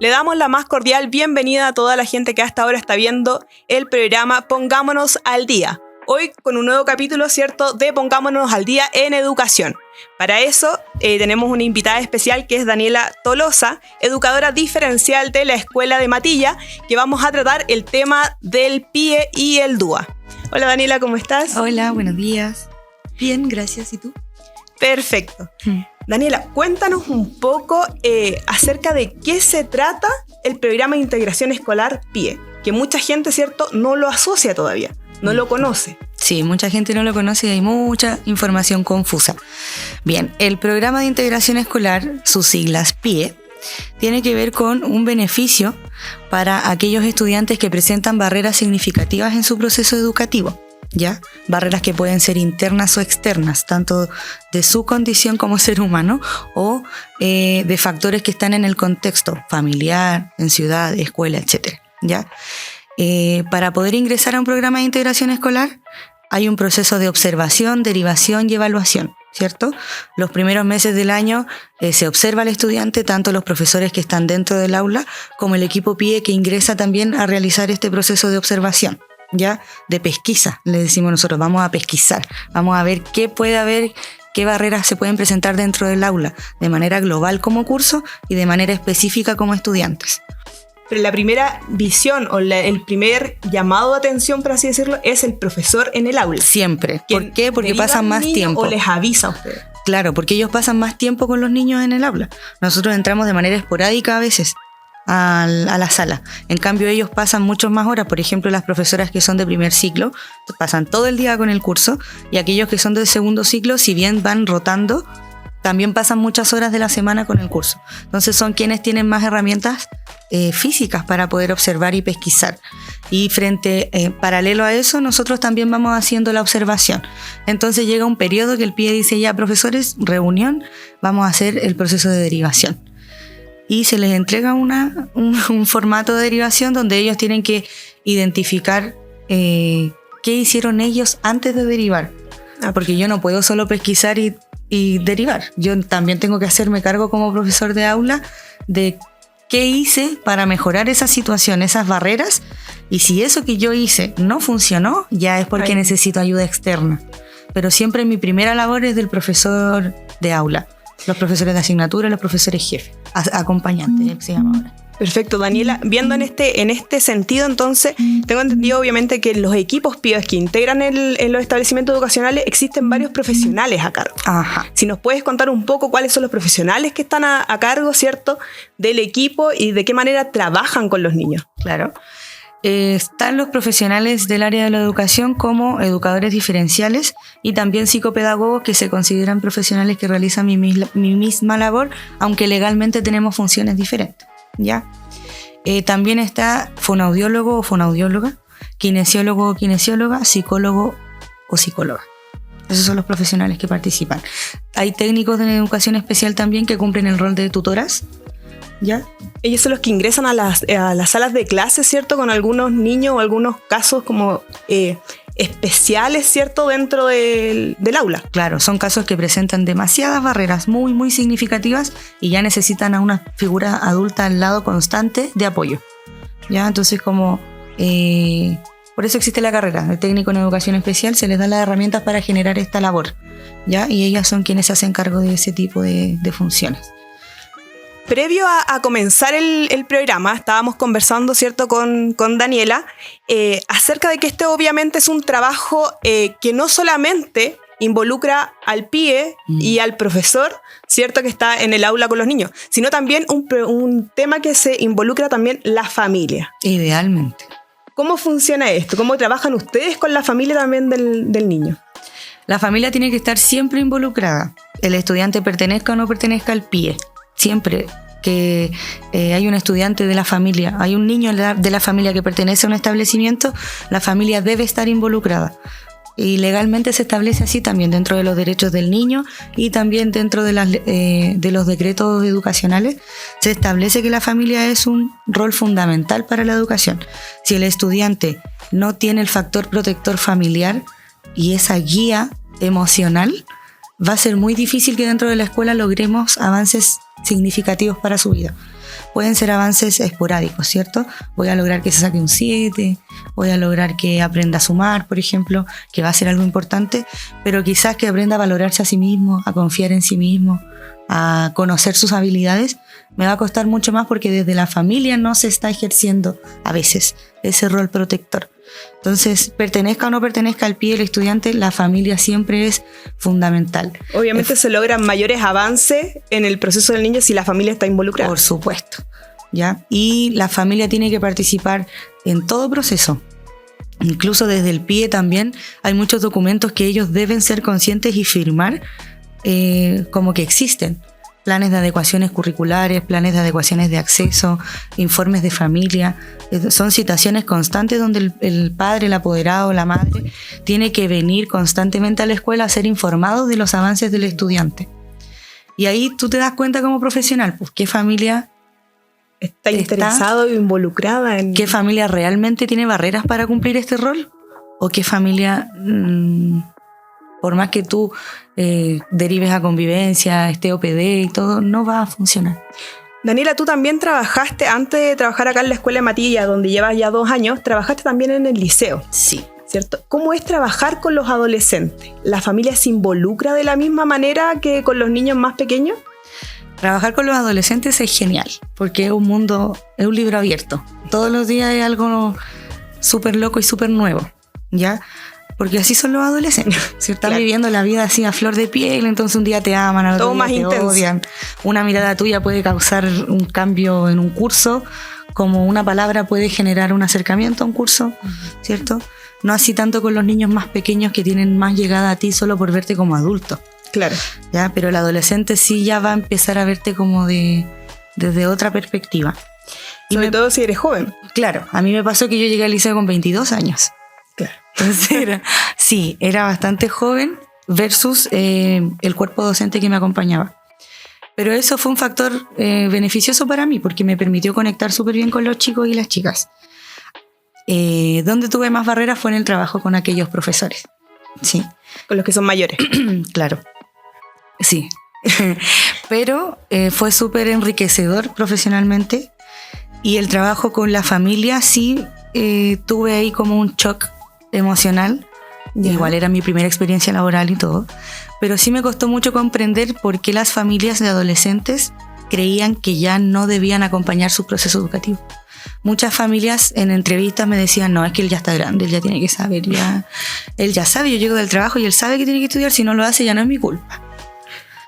Le damos la más cordial bienvenida a toda la gente que hasta ahora está viendo el programa Pongámonos al Día. Hoy con un nuevo capítulo, ¿cierto?, de Pongámonos al Día en Educación. Para eso tenemos una invitada especial que es Daniela Tolosa, educadora diferencial de la Escuela de Matilla, que vamos a tratar el tema del PIE y el DUA. Hola Daniela, ¿cómo estás? Hola, buenos días. Bien, gracias. ¿Y tú? Perfecto. Daniela, cuéntanos un poco acerca de qué se trata el programa de integración escolar PIE, que mucha gente, ¿cierto?, no lo asocia todavía, no lo conoce. Sí, mucha gente no lo conoce y hay mucha información confusa. Bien, el programa de integración escolar, sus siglas PIE, tiene que ver con un beneficio para aquellos estudiantes que presentan barreras significativas en su proceso educativo. ¿Ya? Barreras que pueden ser internas o externas, tanto de su condición como ser humano o de factores que están en el contexto familiar, en ciudad, escuela, etc. ¿Ya? Para poder ingresar a un programa de integración escolar hay un proceso de observación, derivación y evaluación, ¿cierto? Los primeros meses del año se observa al estudiante, tanto los profesores que están dentro del aula como el equipo PIE que ingresa también a realizar este proceso de observación. Ya de pesquisa, le decimos nosotros, vamos a pesquisar, vamos a ver qué puede haber, qué barreras se pueden presentar dentro del aula, de manera global como curso y de manera específica como estudiantes. Pero la primera visión o el primer llamado de atención, por así decirlo, es el profesor en el aula. Siempre. ¿Por qué? Porque pasan más tiempo. ¿O les avisa a ustedes? Claro, porque ellos pasan más tiempo con los niños en el aula. Nosotros entramos de manera esporádica a veces a la sala. En cambio ellos pasan muchas más horas. Por ejemplo, las profesoras que son de primer ciclo pasan todo el día con el curso, y aquellos que son de segundo ciclo, si bien van rotando, también pasan muchas horas de la semana con el curso. Entonces son quienes tienen más herramientas físicas para poder observar y pesquisar. Y paralelo a eso, nosotros también vamos haciendo la observación. Entonces llega un periodo que el PIE dice: ya, profesores, reunión, vamos a hacer el proceso de derivación. Y se les entrega un formato de derivación donde ellos tienen que identificar qué hicieron ellos antes de derivar. Porque yo no puedo solo pesquisar y derivar. Yo también tengo que hacerme cargo como profesor de aula de qué hice para mejorar esa situación, esas barreras. Y si eso que yo hice no funcionó, ya es porque necesito ayuda externa. Pero siempre mi primera labor es del profesor de aula. Los profesores de asignatura, los profesores jefe, acompañantes, se llama ahora. Perfecto, Daniela. Viendo en este sentido, entonces, tengo entendido obviamente que en los equipos PIE que integran en los establecimientos educacionales existen varios profesionales a cargo. Ajá. Si nos puedes contar un poco cuáles son los profesionales que están a cargo, ¿cierto?, del equipo y de qué manera trabajan con los niños. Claro. Están los profesionales del área de la educación como educadores diferenciales y también psicopedagogos que se consideran profesionales que realizan mi misma labor, aunque legalmente tenemos funciones diferentes. ¿Ya? También está fonoaudiólogo o fonoaudióloga, kinesiólogo o kinesióloga, psicólogo o psicóloga. Esos son los profesionales que participan. Hay técnicos de educación especial también que cumplen el rol de tutoras. ¿Ya? Ellos son los que ingresan a las salas de clase, ¿cierto?, con algunos niños o algunos casos como especiales, ¿cierto?, dentro del aula. Claro, son casos que presentan demasiadas barreras muy, muy significativas y ya necesitan a una figura adulta al lado constante de apoyo. ¿Ya? Entonces, por eso existe la carrera de técnico en educación especial, se les da las herramientas para generar esta labor, ¿ya? Y ellas son quienes se hacen cargo de ese tipo de funciones. Previo a comenzar el programa, estábamos conversando, ¿cierto?, con Daniela acerca de que este obviamente es un trabajo que no solamente involucra al PIE y al profesor, ¿cierto?, que está en el aula con los niños, sino también un tema que se involucra también la familia. Idealmente. ¿Cómo funciona esto? ¿Cómo trabajan ustedes con la familia también del niño? La familia tiene que estar siempre involucrada. El estudiante pertenezca o no pertenezca al PIE. Siempre que hay un estudiante de la familia, hay un niño de la familia que pertenece a un establecimiento, la familia debe estar involucrada. Y legalmente se establece así también dentro de los derechos del niño y también dentro de los decretos educacionales. Se establece que la familia es un rol fundamental para la educación. Si el estudiante no tiene el factor protector familiar y esa guía emocional, va a ser muy difícil que dentro de la escuela logremos avances significativos para su vida. pueden ser avances esporádicos, ¿cierto? Voy a lograr que se saque un 7, voy a lograr que aprenda a sumar, por ejemplo, que va a ser algo importante, pero quizás que aprenda a valorarse a sí mismo, a confiar en sí mismo, a conocer sus habilidades, me va a costar mucho más porque desde la familia no se está ejerciendo a veces ese rol protector. Entonces, pertenezca o no pertenezca al pie del estudiante, la familia siempre es fundamental. Obviamente se logran mayores avances en el proceso del niño si la familia está involucrada. Por supuesto, ¿ya? Y la familia tiene que participar en todo proceso. Incluso desde el pie también hay muchos documentos que ellos deben ser conscientes y firmar como que existen. Planes de adecuaciones curriculares, planes de adecuaciones de acceso, informes de familia. Son citaciones constantes donde el padre, el apoderado, la madre, tiene que venir constantemente a la escuela a ser informados de los avances del estudiante. Y ahí tú te das cuenta como profesional, pues qué familia está interesado e involucrada en... ¿Qué familia realmente tiene barreras para cumplir este rol? ¿O qué familia... por más que tú derives a convivencia, esté OPD y todo, no va a funcionar. Daniela, tú también trabajaste, antes de trabajar acá en la Escuela de Matilla, donde llevas ya 2 años, trabajaste también en el liceo. Sí. ¿Cierto? ¿Cómo es trabajar con los adolescentes? ¿La familia se involucra de la misma manera que con los niños más pequeños? Trabajar con los adolescentes es genial, porque es un mundo, es un libro abierto. Todos los días hay algo súper loco y súper nuevo, ¿ya? Porque así son los adolescentes. Si están viviendo la vida así a flor de piel, entonces un día te aman, al otro día te odian. Una mirada tuya puede causar un cambio en un curso, como una palabra puede generar un acercamiento a un curso, ¿cierto? No así tanto con los niños más pequeños que tienen más llegada a ti solo por verte como adulto. Claro. ¿Ya? Pero el adolescente sí ya va a empezar a verte como desde otra perspectiva. Sobre todo si eres joven. Claro, a mí me pasó que yo llegué al liceo con 22 años. Claro. Entonces era bastante joven versus el cuerpo docente que me acompañaba. Pero eso fue un factor beneficioso para mí porque me permitió conectar súper bien con los chicos y las chicas. Donde tuve más barreras fue en el trabajo con aquellos profesores. Sí. Con los que son mayores. Claro. Sí. Pero fue súper enriquecedor profesionalmente y el trabajo con la familia sí tuve ahí como un shock emocional. Igual era mi primera experiencia laboral y todo, pero sí me costó mucho comprender por qué las familias de adolescentes creían que ya no debían acompañar su proceso educativo. Muchas familias en entrevistas me decían, no, es que él ya está grande, él ya tiene que saber, él ya sabe, yo llego del trabajo y él sabe que tiene que estudiar, si no lo hace ya no es mi culpa.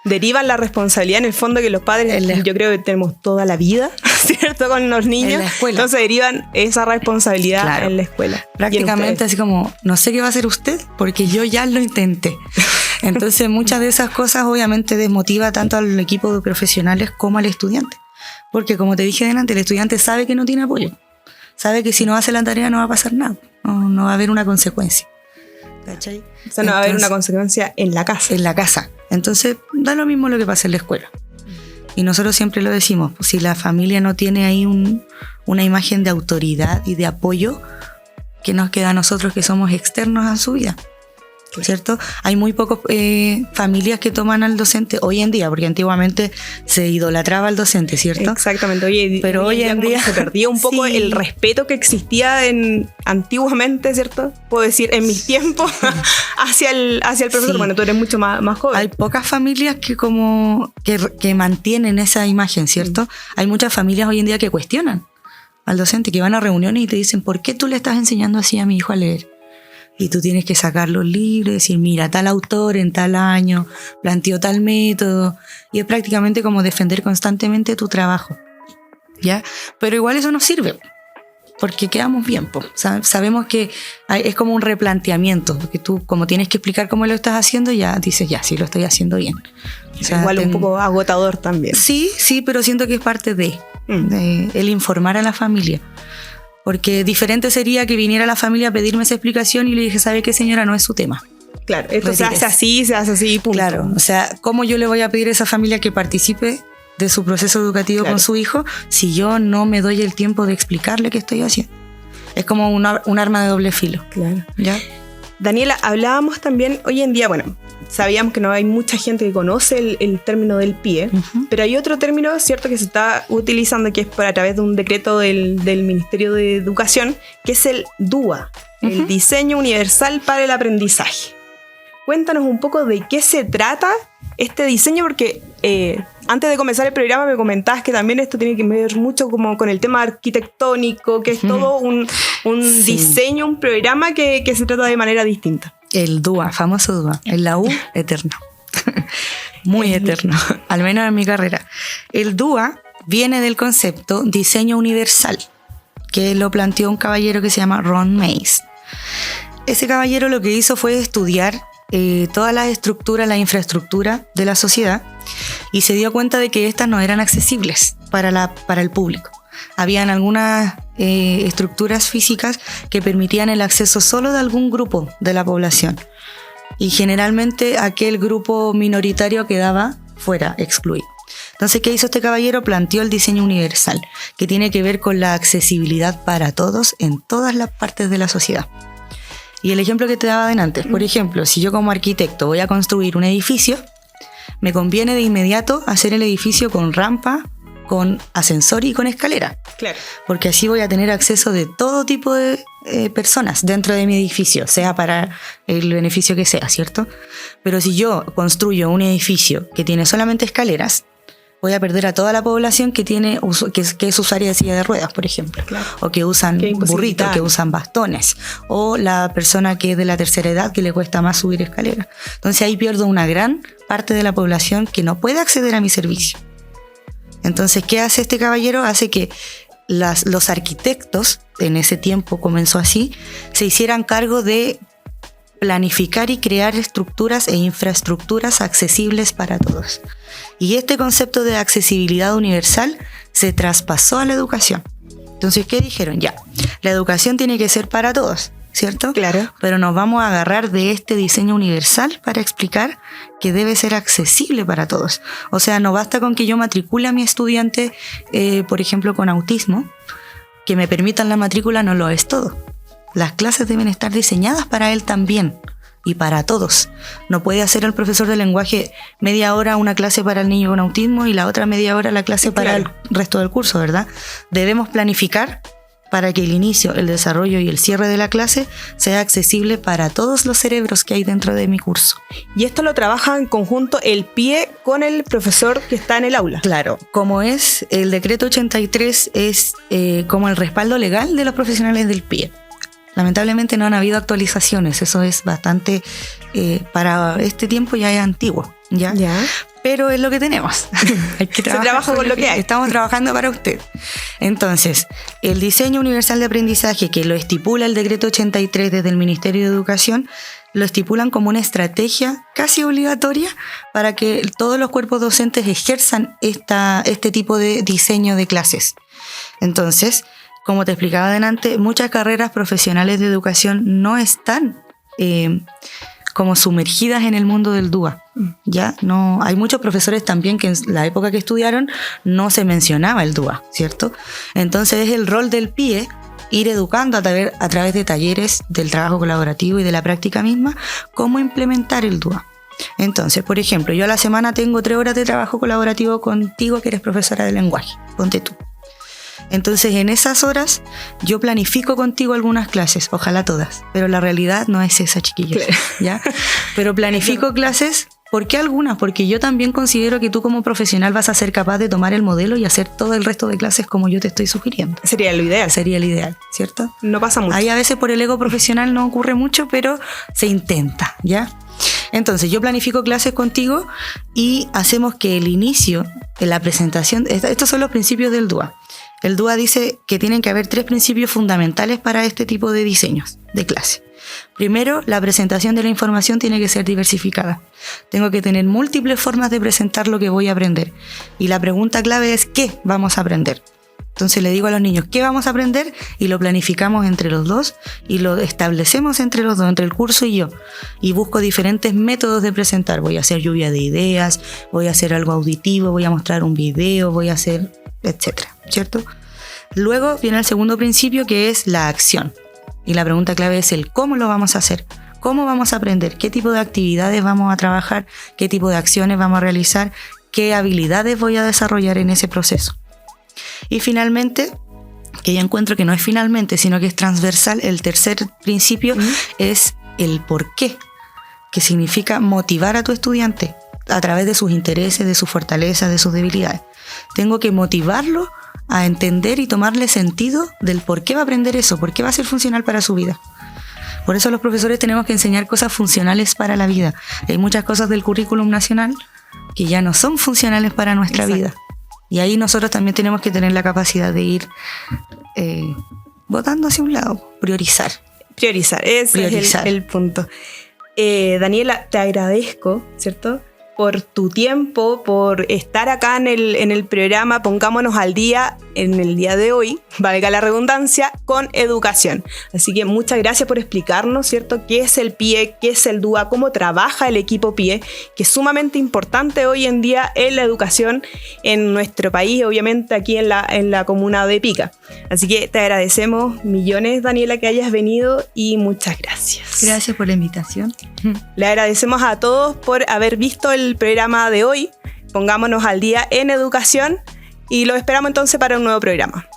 Derivan la responsabilidad en el fondo que los padres, yo creo que tenemos toda la vida, ¿cierto? Con los niños. En la escuela. Entonces derivan esa responsabilidad en la escuela. Prácticamente así como, no sé qué va a hacer usted porque yo ya lo intenté. Entonces muchas de esas cosas obviamente desmotiva tanto al equipo de profesionales como al estudiante. Porque como te dije delante, el estudiante sabe que no tiene apoyo. Sabe que si no hace la tarea no va a pasar nada. No va a haber una consecuencia. ¿Cachai? O sea, no va a haber una consecuencia en la casa. En la casa. Entonces, da lo mismo lo que pasa en la escuela. Y nosotros siempre lo decimos, pues, si la familia no tiene ahí una imagen de autoridad y de apoyo, ¿qué nos queda a nosotros que somos externos a su vida? ¿Cierto? Hay muy pocas familias que toman al docente hoy en día, porque antiguamente se idolatraba al docente, ¿cierto? Exactamente. Pero hoy en día se perdió un poco el respeto que existía antiguamente, ¿cierto? Puedo decir, en mis tiempos, hacia el profesor. Sí. Bueno, tú eres mucho más joven. Hay pocas familias que mantienen esa imagen, ¿cierto? Hay muchas familias hoy en día que cuestionan al docente, que van a reuniones y te dicen, ¿por qué tú le estás enseñando así a mi hijo a leer? Y tú tienes que sacar los libros y decir, mira, tal autor en tal año planteó tal método. Y es prácticamente como defender constantemente tu trabajo, ¿ya? Pero igual eso nos sirve, porque quedamos bien, po. Sabemos que es como un replanteamiento, porque tú como tienes que explicar cómo lo estás haciendo, ya dices, ya, sí lo estoy haciendo bien. O sea, igual un poco agotador también. Sí, pero siento que es parte de el informar a la familia. Porque diferente sería que viniera la familia a pedirme esa explicación y le dije, ¿sabe qué, señora? No es su tema. Claro, esto se hace así, punto. Claro, o sea, ¿cómo yo le voy a pedir a esa familia que participe de su proceso educativo con su hijo si yo no me doy el tiempo de explicarle qué estoy haciendo? Es como un arma de doble filo. Claro. ¿Ya? Daniela, hablábamos también hoy en día, bueno, sabíamos que no hay mucha gente que conoce el término del PIE, pero hay otro término, cierto, que se está utilizando, que es a través de un decreto del Ministerio de Educación, que es el DUA, el Diseño Universal para el Aprendizaje. Cuéntanos un poco de qué se trata este diseño, porque antes de comenzar el programa me comentabas que también esto tiene que ver mucho como con el tema arquitectónico, que es todo un diseño, un programa que se trata de manera distinta. El DUA, famoso DUA, en la U, eterno. Muy eterno, al menos en mi carrera. El DUA viene del concepto diseño universal, que lo planteó un caballero que se llama Ron Mays. Ese caballero lo que hizo fue estudiar todas las estructuras, la infraestructura de la sociedad, y se dio cuenta de que estas no eran accesibles para el público. Habían algunas estructuras físicas que permitían el acceso solo de algún grupo de la población, y generalmente aquel grupo minoritario quedaba fuera, excluido. Entonces, ¿qué hizo este caballero? Planteó el diseño universal, que tiene que ver con la accesibilidad para todos en todas las partes de la sociedad. Y el ejemplo que te daba antes, por ejemplo, si yo como arquitecto voy a construir un edificio, me conviene de inmediato hacer el edificio con rampa, con ascensor y con escalera. Claro. Porque así voy a tener acceso de todo tipo de personas dentro de mi edificio, sea para el beneficio que sea, ¿cierto? Pero si yo construyo un edificio que tiene solamente escaleras, voy a perder a toda la población que es usuaria de silla de ruedas, por ejemplo. Claro. O que usan burritos, que usan bastones. O la persona que es de la tercera edad, que le cuesta más subir escaleras. Entonces ahí pierdo una gran parte de la población que no puede acceder a mi servicio. Entonces, ¿qué hace este caballero? Hace que los arquitectos, en ese tiempo comenzó así, se hicieran cargo de planificar y crear estructuras e infraestructuras accesibles para todos. Y este concepto de accesibilidad universal se traspasó a la educación. Entonces, ¿qué dijeron? Ya, la educación tiene que ser para todos, ¿cierto? Claro. Pero nos vamos a agarrar de este diseño universal para explicar que debe ser accesible para todos. O sea, no basta con que yo matricule a mi estudiante, por ejemplo, con autismo, que me permitan la matrícula no lo es todo. Las clases deben estar diseñadas para él también y para todos. No puede hacer el profesor de lenguaje media hora una clase para el niño con autismo y la otra media hora la clase para el resto del curso, ¿verdad? Debemos planificar para que el inicio, el desarrollo y el cierre de la clase sea accesible para todos los cerebros que hay dentro de mi curso. Y esto lo trabaja en conjunto el PIE con el profesor que está en el aula. Claro, como es el decreto 83 es como el respaldo legal de los profesionales del PIE. Lamentablemente no han habido actualizaciones, eso es bastante, para este tiempo ya es antiguo, ¿ya? Pero es lo que tenemos. Hay que trabaja con lo que hay. Estamos trabajando para usted. Entonces, el diseño universal de aprendizaje que lo estipula el decreto 83 desde el Ministerio de Educación, lo estipulan como una estrategia casi obligatoria para que todos los cuerpos docentes ejerzan este tipo de diseño de clases. Entonces, como te explicaba adelante, muchas carreras profesionales de educación no están como sumergidas en el mundo del DUA. Ya no, hay muchos profesores también que en la época que estudiaron no se mencionaba el DUA, ¿cierto? Entonces es el rol del PIE ir educando a través de talleres del trabajo colaborativo y de la práctica misma cómo implementar el DUA. Entonces, por ejemplo, yo a la semana tengo 3 horas de trabajo colaborativo contigo que eres profesora de lenguaje, ponte tú. Entonces, en esas horas yo planifico contigo algunas clases, ojalá todas, pero la realidad no es esa, chiquillos, ¿ya? Pero planifico clases, ¿por qué algunas? Porque yo también considero que tú como profesional vas a ser capaz de tomar el modelo y hacer todo el resto de clases como yo te estoy sugiriendo. Sería lo ideal. Sería el ideal, ¿cierto? No pasa mucho. Ahí a veces por el ego profesional no ocurre mucho, pero se intenta, ¿ya? Entonces, yo planifico clases contigo y hacemos que el inicio, la presentación, estos son los principios del DUA. El DUA dice que tienen que haber 3 principios fundamentales para este tipo de diseños de clase. Primero, la presentación de la información tiene que ser diversificada. Tengo que tener múltiples formas de presentar lo que voy a aprender. Y la pregunta clave es ¿qué vamos a aprender? Entonces le digo a los niños ¿qué vamos a aprender? Y lo planificamos entre los dos y lo establecemos entre los dos, entre el curso y yo. Y busco diferentes métodos de presentar. Voy a hacer lluvia de ideas, voy a hacer algo auditivo, voy a mostrar un video, voy a hacer etcétera, ¿cierto? Luego viene el segundo principio que es la acción. Y la pregunta clave es el cómo lo vamos a hacer. ¿Cómo vamos a aprender? ¿Qué tipo de actividades vamos a trabajar? ¿Qué tipo de acciones vamos a realizar? ¿Qué habilidades voy a desarrollar en ese proceso? Y finalmente, que yo encuentro que no es finalmente, sino que es transversal, el tercer principio es el por qué, que significa motivar a tu estudiante a través de sus intereses, de sus fortalezas, de sus debilidades. Tengo que motivarlo a entender y tomarle sentido del por qué va a aprender eso, por qué va a ser funcional para su vida. Por eso los profesores tenemos que enseñar cosas funcionales para la vida. Hay muchas cosas del currículum nacional que ya no son funcionales para nuestra vida. Y ahí nosotros también tenemos que tener la capacidad de ir votando hacia un lado, priorizar. Ese es el punto. Daniela, te agradezco, ¿cierto?, por tu tiempo, por estar acá en el programa Pongámonos al Día, en el día de hoy, valga la redundancia, con educación. Así que muchas gracias por explicarnos, ¿cierto?, qué es el PIE, qué es el DUA, cómo trabaja el equipo PIE, que es sumamente importante hoy en día en la educación en nuestro país, obviamente aquí en la comuna de Pica. Así que te agradecemos millones, Daniela, que hayas venido y muchas gracias. Gracias por la invitación. Le agradecemos a todos por haber visto el programa de hoy. Pongámonos al día en educación y lo esperamos entonces para un nuevo programa.